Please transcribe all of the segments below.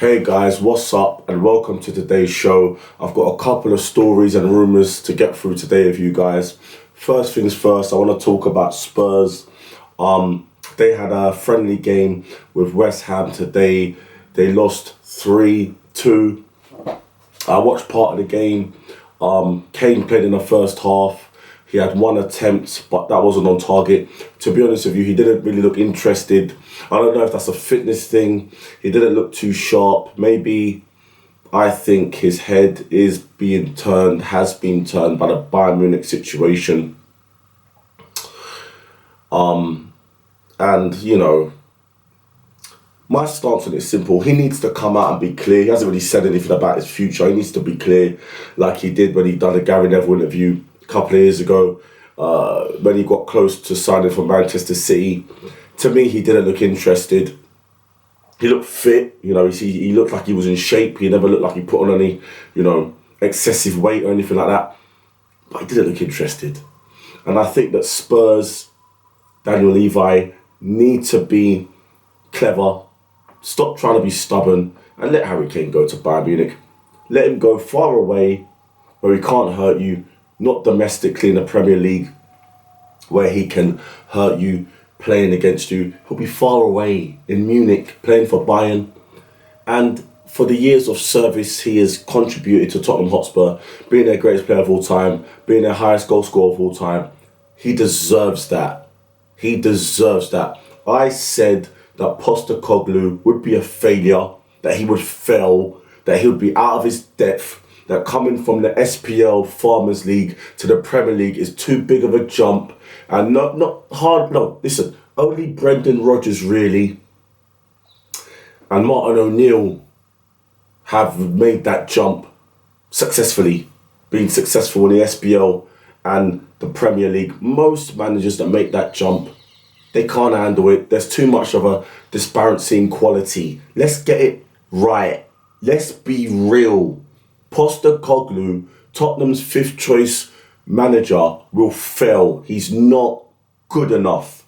Hey guys, what's up and welcome to today's show. I've got a couple of stories and rumours to get through today with you guys. First things first, I want to talk about Spurs. They had a friendly game with West Ham today. They lost 3-2. I watched part of the game. Kane played in the first half. He had one attempt, but that wasn't on target. To be honest with you, he didn't really look interested. I don't know if that's a fitness thing. He didn't look too sharp. Maybe I think his head has been turned by the Bayern Munich situation. And, my stance on it is simple. He needs to come out and be clear. He hasn't really said anything about his future. He needs to be clear like he did when he done a Gary Neville interview couple of years ago, when he got close to signing for Manchester City. To me, he didn't look interested. He looked fit, he looked like he was in shape. He never looked like he put on any, excessive weight or anything like that. But he didn't look interested. And I think that Spurs, Daniel Levy, need to be clever, stop trying to be stubborn, and let Harry Kane go to Bayern Munich. Let him go far away where he can't hurt you. Not domestically in the Premier League, where he can hurt you, playing against you. He'll be far away in Munich, playing for Bayern. And for the years of service he has contributed to Tottenham Hotspur, being their greatest player of all time, being their highest goal scorer of all time, he deserves that. He deserves that. I said that Postecoglou would be a failure, that he would fail, that he would be out of his depth, that coming from the SPL Farmers League to the Premier League is too big of a jump, and not hard. No, listen, only Brendan Rodgers really and Martin O'Neill have made that jump successfully, being successful in the SPL and the Premier League. Most managers that make that jump, they can't handle it. There's too much of a disparity in quality. Let's get it right. Let's be real. Postecoglou, Tottenham's fifth choice manager, will fail. He's not good enough.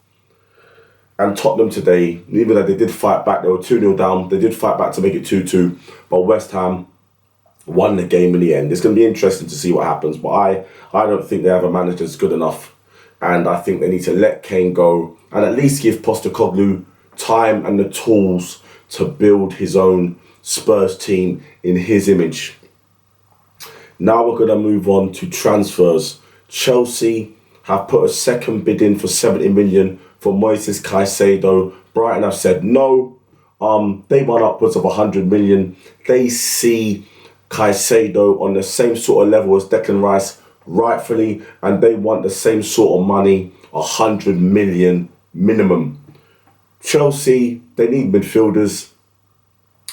And Tottenham today, even though they did fight back, they were 2-0 down, they did fight back to make it 2-2, but West Ham won the game in the end. It's going to be interesting to see what happens, but I don't think they have a manager that's good enough. And I think they need to let Kane go and at least give Postecoglou time and the tools to build his own Spurs team in his image. Now we're going to move on to transfers. Chelsea have put a second bid in for 70 million for Moises Caicedo. Brighton have said no. They want upwards of 100 million. They see Caicedo on the same sort of level as Declan Rice, rightfully, and they want the same sort of money, 100 million minimum. Chelsea, they need midfielders.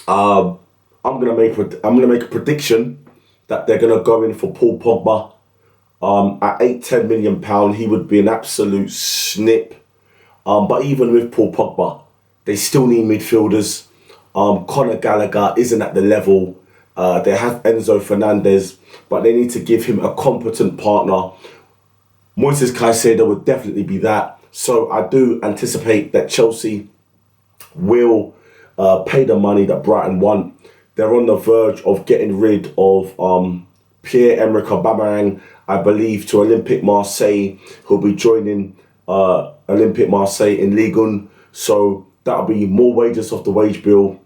I'm gonna make a prediction that they're going to go in for Paul Pogba. At £8-10 million, he would be an absolute snip. But even with Paul Pogba, they still need midfielders. Conor Gallagher isn't at the level. They have Enzo Fernandez, but they need to give him a competent partner. Moises Caicedo would definitely be that. So I do anticipate that Chelsea will pay the money that Brighton want. They're on the verge of getting rid of Pierre-Emerick Aubameyang, I believe, to Olympique Marseille. He'll be joining Olympique Marseille in Ligue 1. So that'll be more wages off the wage bill.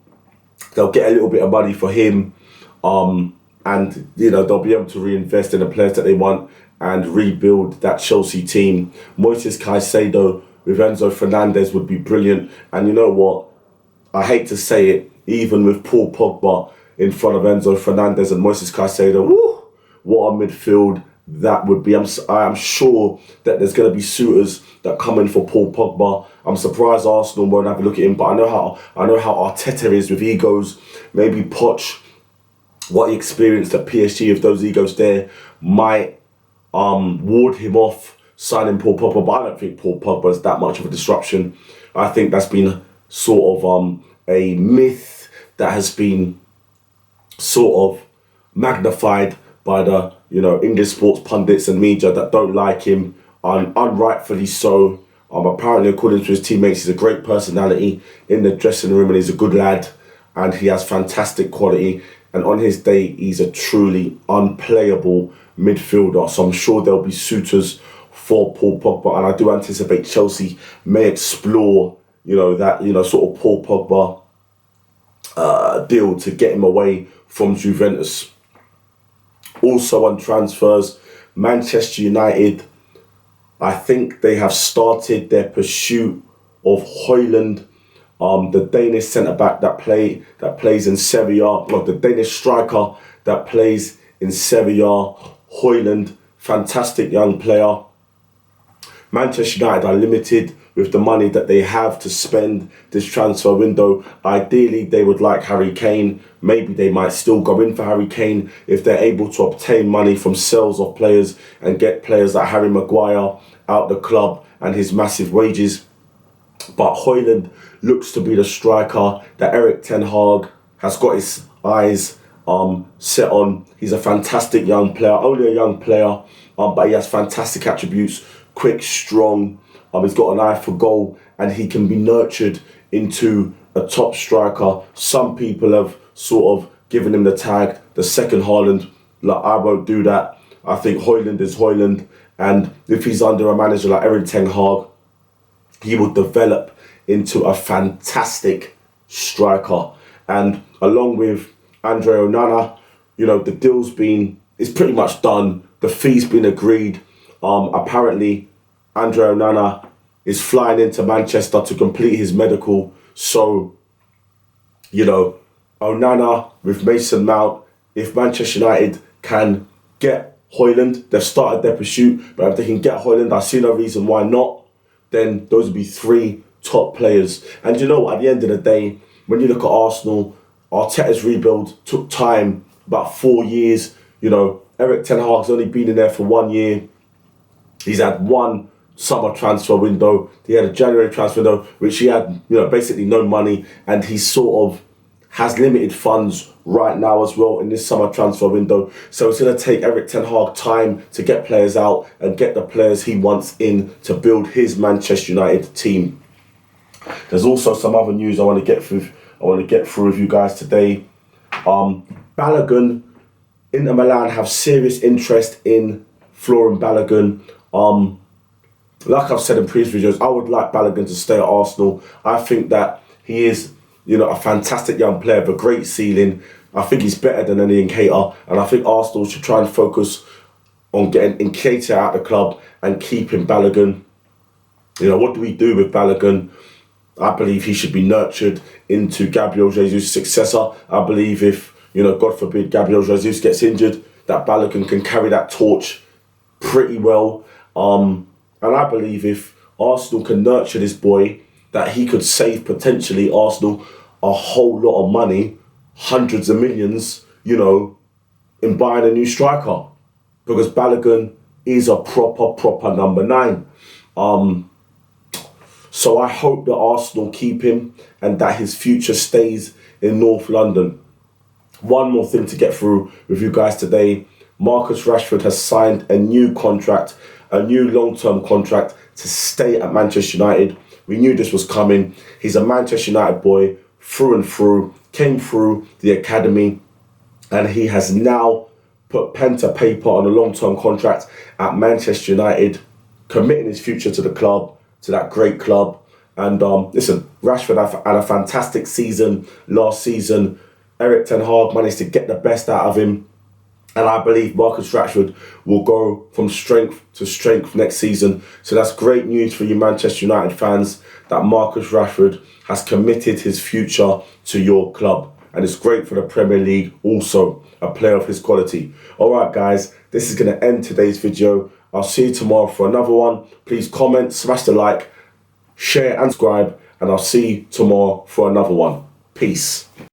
They'll get a little bit of money for him. And, they'll be able to reinvest in the players that they want and rebuild that Chelsea team. Moises Caicedo with Enzo Fernandez would be brilliant. And you know what? I hate to say it, even with Paul Pogba in front of Enzo Fernandez and Moises Caicedo, woo, what a midfield that would be. I am sure that there's going to be suitors that come in for Paul Pogba. I'm surprised Arsenal won't have a look at him, but I know how Arteta is with egos. Maybe Poch, what he experienced at PSG, if those egos there, might ward him off signing Paul Pogba. But I don't think Paul Pogba is that much of a disruption. I think that's been sort of a myth that has been sort of magnified by the English sports pundits and media that don't like him, and unrightfully so. Apparently, according to his teammates, he's a great personality in the dressing room and he's a good lad. and he has fantastic quality. And on his day, he's a truly unplayable midfielder. So I'm sure there'll be suitors for Paul Pogba, and I do anticipate Chelsea may explore, that sort of Paul Pogba deal to get him away from Juventus. Also on transfers, Manchester United, I think they have started their pursuit of Hojlund, the Danish centre-back that plays in Serie A, well, the Danish striker that plays in Serie A, Hojlund, fantastic young player. Manchester United are limited with the money that they have to spend this transfer window. Ideally, they would like Harry Kane. Maybe they might still go in for Harry Kane if they're able to obtain money from sales of players and get players like Harry Maguire out the club and his massive wages. But Hojlund looks to be the striker that Erik ten Hag has got his eyes set on. He's a fantastic young player, only a young player, but he has fantastic attributes. Quick, strong, he's got an eye for goal, and he can be nurtured into a top striker. Some people have sort of given him the tag, the second Haaland. Like, I won't do that. I think Hojlund is Hojlund, and if he's under a manager like Erik ten Hag, he will develop into a fantastic striker. And along with Andre Onana, the deal's it's pretty much done. The fee's been agreed. Apparently, Andre Onana is flying into Manchester to complete his medical. So, Onana with Mason Mount, if Manchester United can get Hojlund, they've started their pursuit, but if they can get Hojlund, I see no reason why not. Then those would be 3 top players. And at the end of the day, when you look at Arsenal, Arteta's rebuild took time, about 4 years. Erik ten Hag's only been in there for 1 year. He's had one summer transfer window. He had a January transfer window, which he had, basically no money, and he sort of has limited funds right now as well in this summer transfer window. So it's going to take Erik ten Hag time to get players out and get the players he wants in to build his Manchester United team. There's also some other news I want to get through with you guys today. Balogun, Inter Milan have serious interest in Florian Balogun. Like I've said in previous videos, I would like Balogun to stay at Arsenal. I think that he is, a fantastic young player with a great ceiling. I think he's better than any Nketiah, and I think Arsenal should try and focus on getting Nketiah out of the club and keeping Balogun. What do we do with Balogun? I believe he should be nurtured into Gabriel Jesus' successor. I believe if, God forbid, Gabriel Jesus gets injured, that Balogun can carry that torch pretty well. And I believe if Arsenal can nurture this boy, that he could save potentially Arsenal a whole lot of money, hundreds of millions, in buying a new striker. Because Balogun is a proper number 9. So I hope that Arsenal keep him and that his future stays in North London. One more thing to get through with you guys today. Marcus Rashford has signed a new contract, a new long-term contract to stay at Manchester United. We knew this was coming. He's a Manchester United boy through and through, came through the academy, and he has now put pen to paper on a long-term contract at Manchester United, committing his future to the club, to that great club. And listen, Rashford had a fantastic season last season. Erik ten Hag managed to get the best out of him. And I believe Marcus Rashford will go from strength to strength next season. So that's great news for you Manchester United fans, that Marcus Rashford has committed his future to your club. And it's great for the Premier League also, a player of his quality. All right, guys, this is going to end today's video. I'll see you tomorrow for another one. Please comment, smash the like, share and subscribe. And I'll see you tomorrow for another one. Peace.